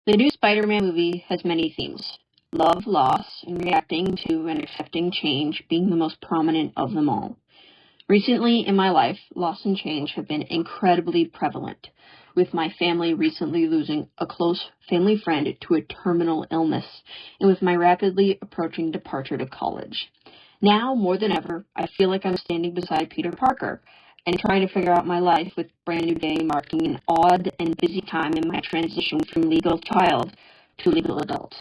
The new Spider-Man movie has many themes. Love, loss, and reacting to and accepting change being the most prominent of them all. Recently in my life, loss and change have been incredibly prevalent, with my family recently losing a close family friend to a terminal illness, and with my rapidly approaching departure to college. Now, more than ever, I feel like I'm standing beside Peter Parker and trying to figure out my life, with Brand New Day marking an odd and busy time in my transition from legal child to legal adult.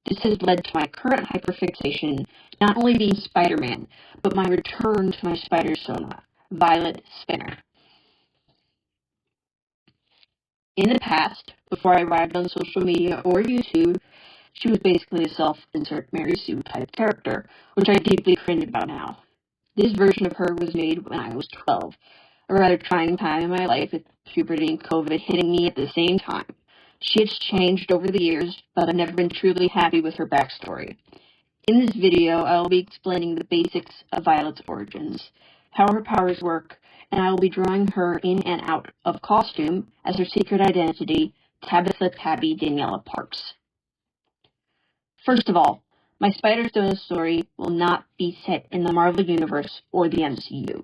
This has led to my current hyperfixation not only being Spider-Man, but my return to my Spider-Sona, Violet Spinner. In the past, before I arrived on social media or YouTube, she was basically a self-insert Mary Sue type character, which I deeply cringe about now. This version of her was made when I was 12, a rather trying time in my life, with puberty and COVID hitting me at the same time. She has changed over the years, but I've never been truly happy with her backstory. In this video, I will be explaining the basics of Violet's origins, how her powers work, and I will be drawing her in and out of costume as her secret identity, Tabitha Tabby Daniela Parks. First of all, my Spider-Sona story will not be set in the Marvel Universe or the MCU.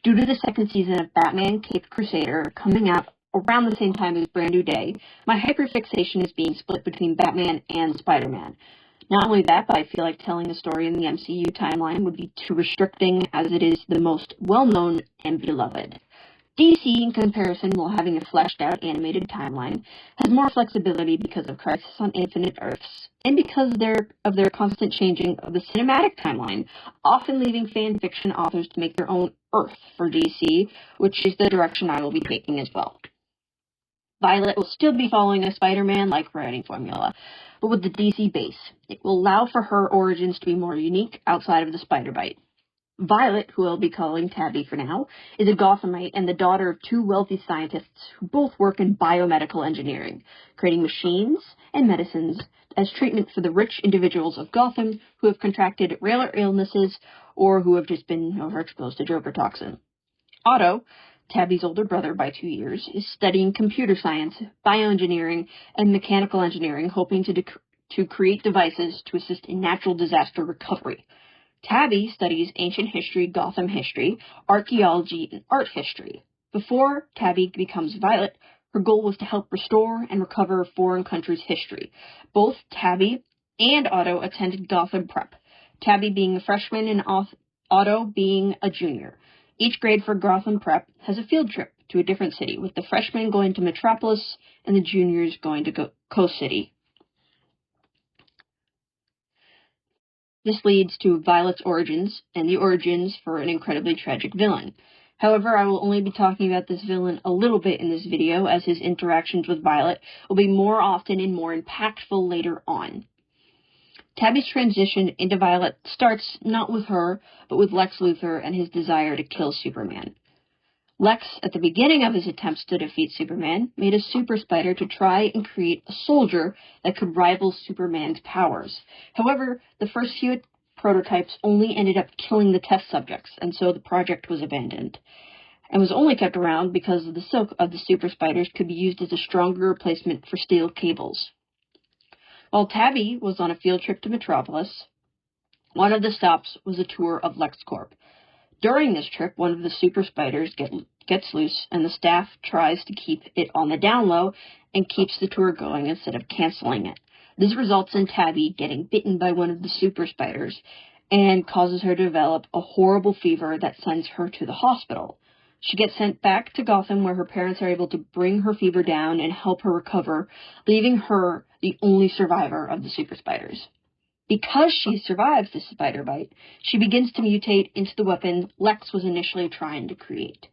Due to the second season of Batman Caped Crusader coming out around the same time as Brand New Day, my hyperfixation is being split between Batman and Spider-Man. Not only that, but I feel like telling the story in the MCU timeline would be too restricting, as it is the most well-known and beloved. DC, in comparison, while having a fleshed-out animated timeline, has more flexibility because of Crisis on Infinite Earths, and because of their constant changing of the cinematic timeline, often leaving fan fiction authors to make their own Earth for DC, which is the direction I will be taking as well. Violet will still be following a Spider-Man-like writing formula, but with the DC base. It will allow for her origins to be more unique outside of the Spider-Bite. Violet, who I'll be calling Tabby for now, is a Gothamite and the daughter of two wealthy scientists who both work in biomedical engineering, creating machines and medicines as treatment for the rich individuals of Gotham who have contracted rare illnesses or who have just been overexposed to Joker toxin. Otto, Tabby's older brother by 2 years, is studying computer science, bioengineering, and mechanical engineering, hoping to create devices to assist in natural disaster recovery. Tabby studies ancient history, Gotham history, archaeology, and art history. Before Tabby becomes Violet, her goal was to help restore and recover a foreign country's history. Both Tabby and Otto attended Gotham Prep, Tabby being a freshman and Otto being a junior. Each grade for Gotham Prep has a field trip to a different city, with the freshmen going to Metropolis and the juniors going to Coast City. This leads to Violet's origins, and the origins for an incredibly tragic villain. However, I will only be talking about this villain a little bit in this video, as his interactions with Violet will be more often and more impactful later on. Tabby's transition into Violet starts not with her, but with Lex Luthor and his desire to kill Superman. Lex, at the beginning of his attempts to defeat Superman, made a super spider to try and create a soldier that could rival Superman's powers. However, the first few prototypes only ended up killing the test subjects, and so the project was abandoned, and was only kept around because the silk of the super spiders could be used as a stronger replacement for steel cables. While Tabby was on a field trip to Metropolis, one of the stops was a tour of LexCorp. During this trip, one of the super spiders gets loose, and the staff tries to keep it on the down low and keeps the tour going instead of canceling it. This results in Tabby getting bitten by one of the super spiders and causes her to develop a horrible fever that sends her to the hospital. She gets sent back to Gotham, where her parents are able to bring her fever down and help her recover, leaving her the only survivor of the super spiders. Because she survives the spider bite, she begins to mutate into the weapon Lex was initially trying to create.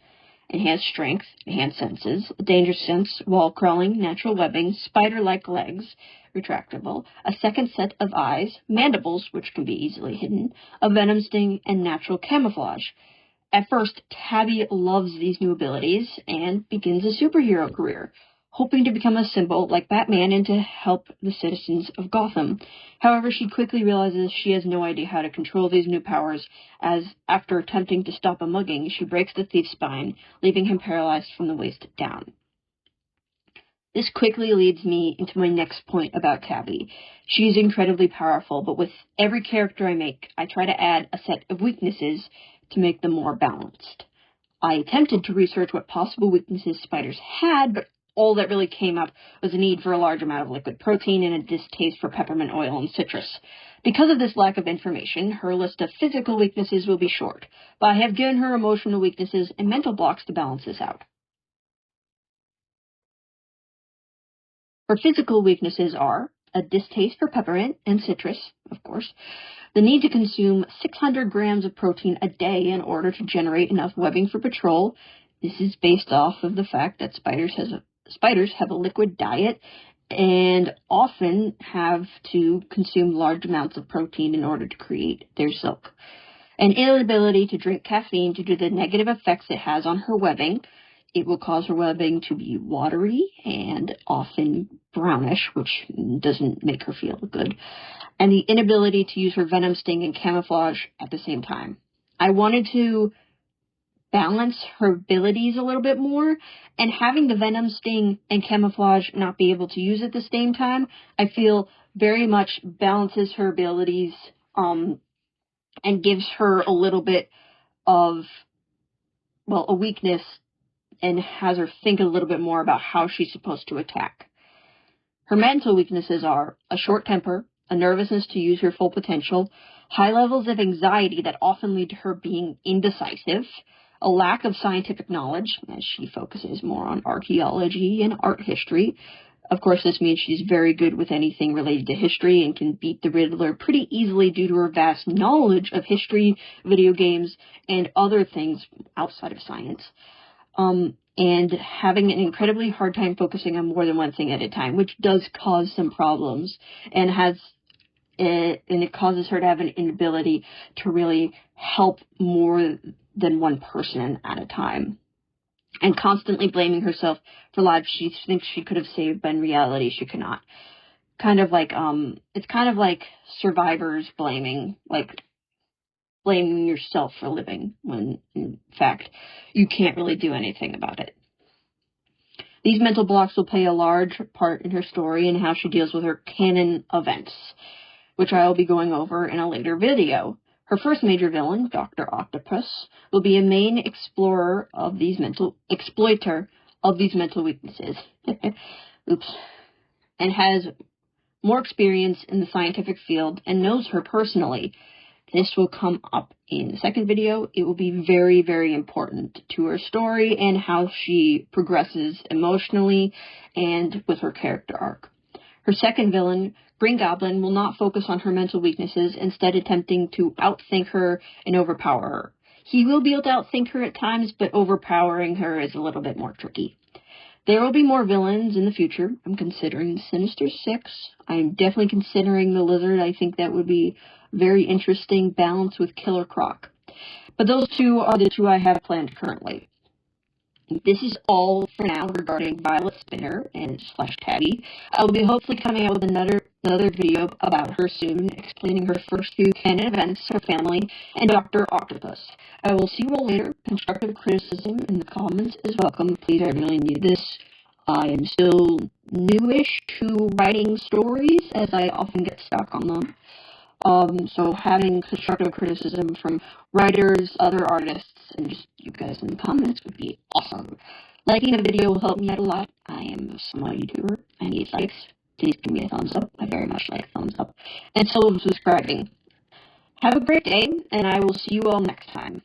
Enhanced strength, enhanced senses, a danger sense, wall crawling, natural webbing, spider-like legs, retractable, a second set of eyes, mandibles, which can be easily hidden, a venom sting, and natural camouflage. At first, Tabby loves these new abilities and begins a superhero career, hoping to become a symbol like Batman and to help the citizens of Gotham. However, she quickly realizes she has no idea how to control these new powers, as after attempting to stop a mugging, she breaks the thief's spine, leaving him paralyzed from the waist down. This quickly leads me into my next point about Tabby. She's incredibly powerful, but with every character I make, I try to add a set of weaknesses to make them more balanced. I attempted to research what possible weaknesses spiders had, but all that really came up was a need for a large amount of liquid protein and a distaste for peppermint oil and citrus. Because of this lack of information, her list of physical weaknesses will be short, but I have given her emotional weaknesses and mental blocks to balance this out. Her physical weaknesses are a distaste for peppermint and citrus, of course, the need to consume 600 grams of protein a day in order to generate enough webbing for patrol. This is based off of the fact that spiders have a liquid diet and often have to consume large amounts of protein in order to create their silk. An inability to drink caffeine due to the negative effects it has on her webbing. It will cause her webbing to be watery and often brownish, which doesn't make her feel good. And the inability to use her venom sting and camouflage at the same time. I wanted to balance her abilities a little bit more, and having the venom sting and camouflage not be able to use at the same time, I feel very much balances her abilities and gives her a little bit of, well, a weakness and has her think a little bit more about how she's supposed to attack. Her mental weaknesses are a short temper, a nervousness to use her full potential, high levels of anxiety that often lead to her being indecisive, a lack of scientific knowledge, as she focuses more on archaeology and art history. Of course, this means she's very good with anything related to history and can beat the Riddler pretty easily due to her vast knowledge of history, video games, and other things outside of science. And having an incredibly hard time focusing on more than one thing at a time, which does cause some problems, and it causes her to have an inability to really help more than one person at a time. And constantly blaming herself for lives she thinks she could have saved, but in reality she cannot. It's kind of like survivors blaming yourself for living, when in fact you can't really do anything about it. These mental blocks will play a large part in her story and how she deals with her canon events, which I will be going over in a later video. Her first major villain, Dr. Octopus, will be a main exploiter of these mental weaknesses. Oops. And has more experience in the scientific field and knows her personally. This will come up in the second video. It will be very, very important to her story and how she progresses emotionally and with her character arc. Her second villain, Green Goblin, will not focus on her mental weaknesses, instead attempting to outthink her and overpower her. He will be able to outthink her at times, but overpowering her is a little bit more tricky. There will be more villains in the future. I'm considering Sinister Six. I'm definitely considering the Lizard. I think that would be very interesting balance with Killer Croc. But those two are the two I have planned currently. This is all for now regarding Violet Spinner and / Tabby. I will be hopefully coming out with another video about her soon, explaining her first few canon events, her family, and Dr. Octopus. I will see you all later. Constructive criticism in the comments is welcome. Please, I really need this. I am still newish to writing stories, as I often get stuck on them. So having constructive criticism from writers, other artists, and just you guys in the comments would be awesome. Liking the video will help me out a lot. I am a small YouTuber. I need likes. Please give me a thumbs up. I very much like thumbs up. And so subscribing. Have a great day, and I will see you all next time.